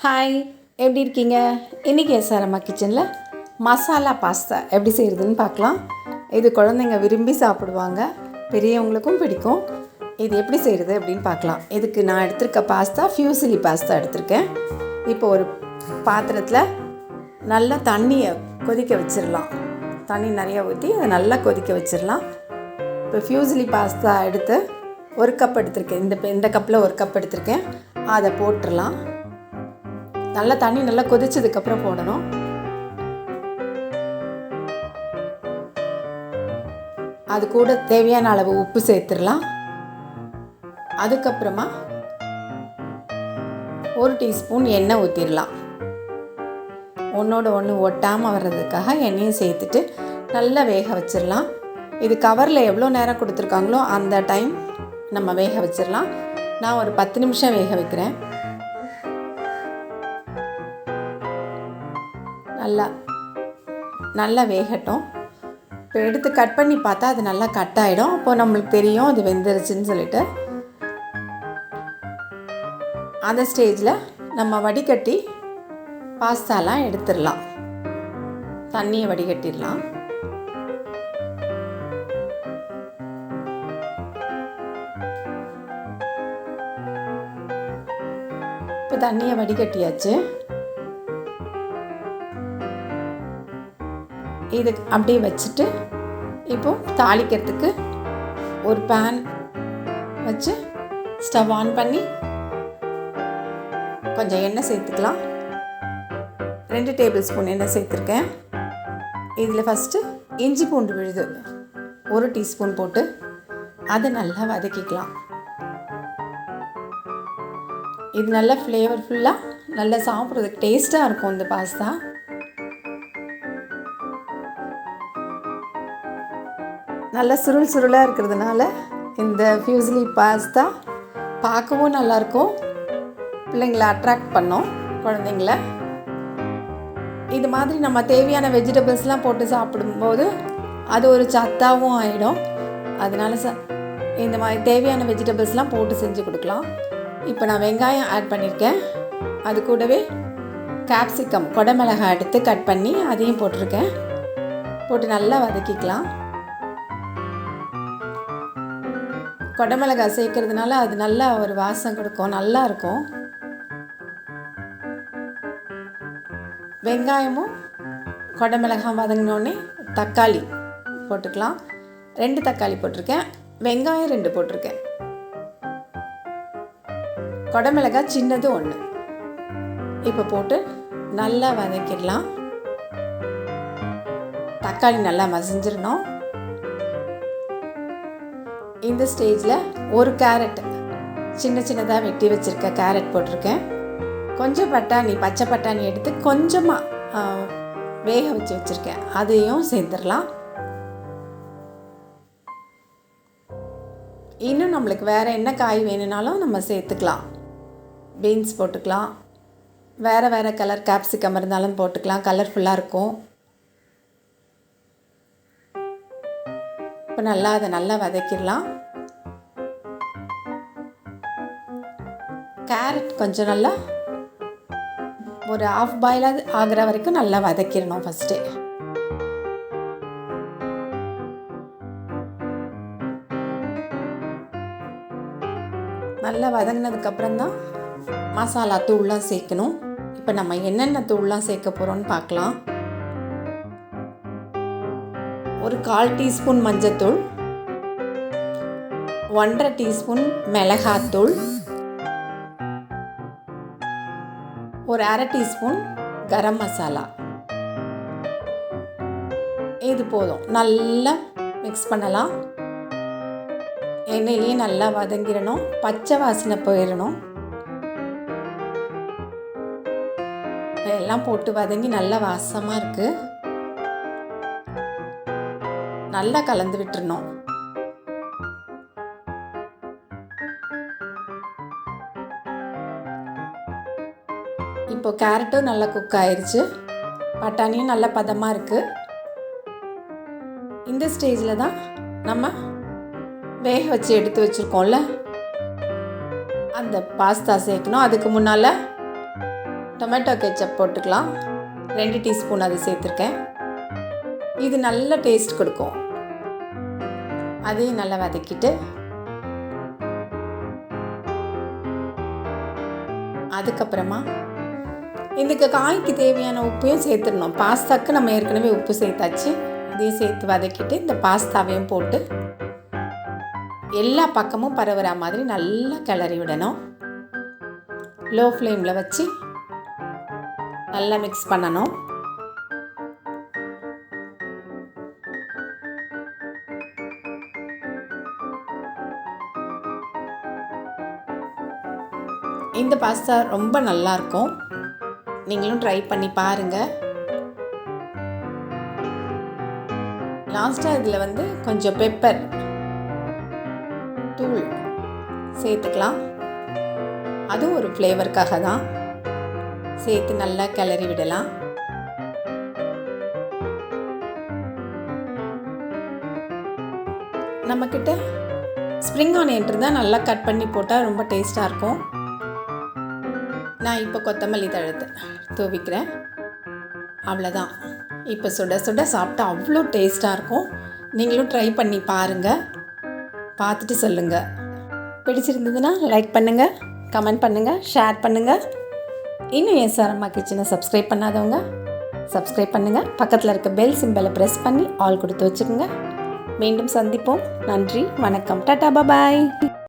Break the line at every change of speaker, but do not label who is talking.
Hi, எப்படி இருக்கீங்க? இன்றைக்கி அம்மா கிச்சனில் மசாலா பாஸ்தா எப்படி செய்கிறதுன்னு பார்க்கலாம். இது குழந்தைங்க விரும்பி சாப்பிடுவாங்க, பெரியவங்களுக்கும் பிடிக்கும். இது எப்படி செய்கிறது அப்படின்னு பார்க்கலாம். இதுக்கு நான் எடுத்திருக்க பாஸ்தா ஃபியூசிலி பாஸ்தா எடுத்திருக்கேன். இப்போ ஒரு பாத்திரத்தில் நல்லா தண்ணியை கொதிக்க வச்சிடலாம். தண்ணி நிறையா ஊற்றி அதை நல்லா கொதிக்க வச்சிடலாம். இப்போ ஃபியூசிலி பாஸ்தா எடுத்து ஒரு கப் எடுத்திருக்கேன். இந்த கப்பில் ஒரு கப் எடுத்திருக்கேன். அதை போட்டுடலாம். நல்லா தண்ணி நல்லா கொதிச்சதுக்கப்புறம் போடணும். அது கூட தேவையான அளவு உப்பு சேர்த்துடலாம். அதுக்கப்புறமா 1 டீஸ்பூன் எண்ணெய் ஊற்றிடலாம். ஒன்றோட ஒன்று ஒட்டாமல் வர்றதுக்காக எண்ணெயும் சேர்த்துட்டு நல்லா வேக வச்சிடலாம். இது கவரில் எவ்வளோ நேரம் கொடுத்துருக்காங்களோ அந்த டைம் நம்ம வேக வச்சிடலாம். நான் ஒரு 10 நிமிஷம் வேக வைக்கிறேன். நல்லா வேகட்டும். இப்போ எடுத்து கட் பண்ணி பார்த்தா அது நல்லா கட் ஆகிடும். அப்போ நம்மளுக்கு தெரியும் அது வெந்துருச்சுன்னு சொல்லிட்டு. அந்த ஸ்டேஜில் நம்ம வடிகட்டி பாஸ்தாலாம் எடுத்துடலாம். தண்ணியை வடிகட்டிடலாம். இப்போ தண்ணியை வடிகட்டியாச்சு. இது அப்படியே வச்சுட்டு இப்போது தாளிக்கிறதுக்கு ஒரு பேன் வச்சு ஸ்டவ் ஆன் பண்ணி கொஞ்சம் எண்ணெய் சேர்த்துக்கலாம். 2 டேபிள் ஸ்பூன் எண்ணெய் சேர்த்துருக்கேன். இதில் ஃபஸ்ட்டு இஞ்சி பூண்டு விழுது 1 டீஸ்பூன் போட்டு அதை நல்லா வதக்கிக்கலாம். இது நல்லா ஃப்ளேவர்ஃபுல்லாக நல்லா சாப்பிட்றதுக்கு டேஸ்ட்டாக இருக்கும் இந்த பாஸ்தா. நல்லா சுருளாக இருக்கிறதுனால இந்த ஃபியூசிலி பாஸ்தா பார்க்கவும் நல்லாயிருக்கும், பிள்ளைங்களை அட்ராக்ட் பண்ணோம் குழந்தைங்கள. இது மாதிரி நம்ம தேவையான வெஜிடபிள்ஸ்லாம் போட்டு சாப்பிடும்போது அது ஒரு சத்தாகவும் ஆகிடும். அதனால இந்த மாதிரி தேவையான வெஜிடபிள்ஸ்லாம் போட்டு செஞ்சு கொடுக்கலாம். இப்போ நான் வெங்காயம் ஆட் பண்ணியிருக்கேன். அது கூடவே கேப்சிகம் கொடமிளகாய் எடுத்து கட் பண்ணி அதையும் போட்டிருக்கேன். போட்டு நல்லா வதக்கிக்கலாம். கொடமிளகாய் சேர்க்கறதுனால அது நல்லா ஒரு வாசம் கொடுக்கும், நல்லா இருக்கும். வெங்காயமும் கொடமிளகாய் வதங்கினோடனே தக்காளி போட்டுக்கலாம். 2 தக்காளி போட்டிருக்கேன், வெங்காயம் 2 போட்டிருக்கேன், கொடமிளகாய் சின்னது 1. இப்போ போட்டு நல்லா வதக்கிடலாம். தக்காளி நல்லா மசிஞ்சிடணும். இந்த ஸ்டேஜில் ஒரு கேரட் சின்னதாக வெட்டி வச்சுருக்க கேரட் போட்டிருக்கேன். கொஞ்சம் பச்சை பட்டாணி எடுத்து கொஞ்சமாக வேக வச்சுருக்கேன், அதையும் சேர்த்துடலாம். இன்னும் நம்மளுக்கு வேறு என்ன காய் வேணும்னாலும் நம்ம சேர்த்துக்கலாம். பீன்ஸ் போட்டுக்கலாம், வேறு கலர் கேப்சிகம் இருந்தாலும் போட்டுக்கலாம், கலர்ஃபுல்லாக இருக்கும். இப்போ அதை நல்லா வதக்கிடலாம். கேரட் கொஞ்சம் நல்லா ஒரு ½ பாயிலாவது ஆகிற வரைக்கும் நல்லா வதக்கிடணும் ஃபஸ்ட்டு. நல்லா வதங்கினதுக்கப்புறம் தான் மசாலா தூள்லாம் சேர்க்கணும். இப்போ நம்ம என்னென்ன தூள்லாம் சேர்க்க போகிறோன்னு பார்க்கலாம். ஒரு 1/4 டீஸ்பூன் மஞ்சத்தூள், 1/2 டீஸ்பூன் மிளகாத்தூள், ஒரு 1/2 டீஸ்பூன் கரம் மசாலா. இது போதும். நல்லா மிக்ஸ் பண்ணலாம். எண்ணெயிலேயே நல்லா வதங்கிடணும், பச்சை வாசனை போயிடணும். எல்லாம் போட்டு வதங்கி நல்லா வாசமாக இருக்குது. நல்லா கலந்து விட்டுறணும். இப்போ கேரட்டும் நல்லா குக் ஆயிடுச்சு, பட்டாணியும் நல்லா பதமாக இருக்குது. இந்த ஸ்டேஜில் தான் நம்ம வேக வச்சு எடுத்து வச்சுருக்கோம்ல அந்த பாஸ்தா சேர்க்கணும். அதுக்கு முன்னால் டொமேட்டோ கெச்சப் போட்டுக்கலாம். 2 டீஸ்பூன் அது சேர்த்துருக்கேன். இது நல்ல டேஸ்ட் கொடுக்கும். அதையும் நல்லா வதக்கிட்டு அதுக்கப்புறமா இதுக்கு காய்க்கு தேவையான உப்பையும் சேர்த்துடணும். பாஸ்தாக்கு நம்ம ஏற்கனவே உப்பு சேர்த்தாச்சு. இதையும் சேர்த்து வதக்கிட்டு இந்த பாஸ்தாவையும் போட்டு எல்லா பக்கமும் பரவுற மாதிரி நல்லா கிளறி விடணும். லோ ஃப்ளேமில் வச்சு நல்லா மிக்ஸ் பண்ணணும். இந்த பாஸ்தா ரொம்ப நல்லாயிருக்கும். நீங்களும் ட்ரை பண்ணி பாருங்கள். லாஸ்ட்டாக இதில் கொஞ்சம் பெப்பர் தூள் சேர்த்துக்கலாம். அதுவும் ஒரு ஃப்ளேவருக்காக தான். சேர்த்து நல்லா கிளறி விடலாம். நம்மக்கிட்ட ஸ்ப்ரிங் ஆனியன் இருந்தால் நல்லா கட் பண்ணி போட்டால் ரொம்ப டேஸ்ட்டாக இருக்கும். நான் இப்போ கொத்தமல்லி தழை தூவிக்கிறேன். அவ்வளோதான். இப்போ சுட சுட சாப்பிட்டா அவ்வளோ டேஸ்ட்டாக இருக்கும். நீங்களும் ட்ரை பண்ணி பாருங்கள். பார்த்துட்டு சொல்லுங்கள். பிடிச்சிருந்ததுன்னா லைக் பண்ணுங்கள், கமெண்ட் பண்ணுங்கள், ஷேர் பண்ணுங்கள். இன்னும் அம்மா கிச்சனை சப்ஸ்கிரைப் பண்ணாதவங்க சப்ஸ்கிரைப் பண்ணுங்கள். பக்கத்தில் இருக்க பெல் சிம்பலை ப்ரெஸ் பண்ணி ஆல் கொடுத்து வச்சுக்கோங்க. மீண்டும் சந்திப்போம். நன்றி, வணக்கம், டாடா, பாய்.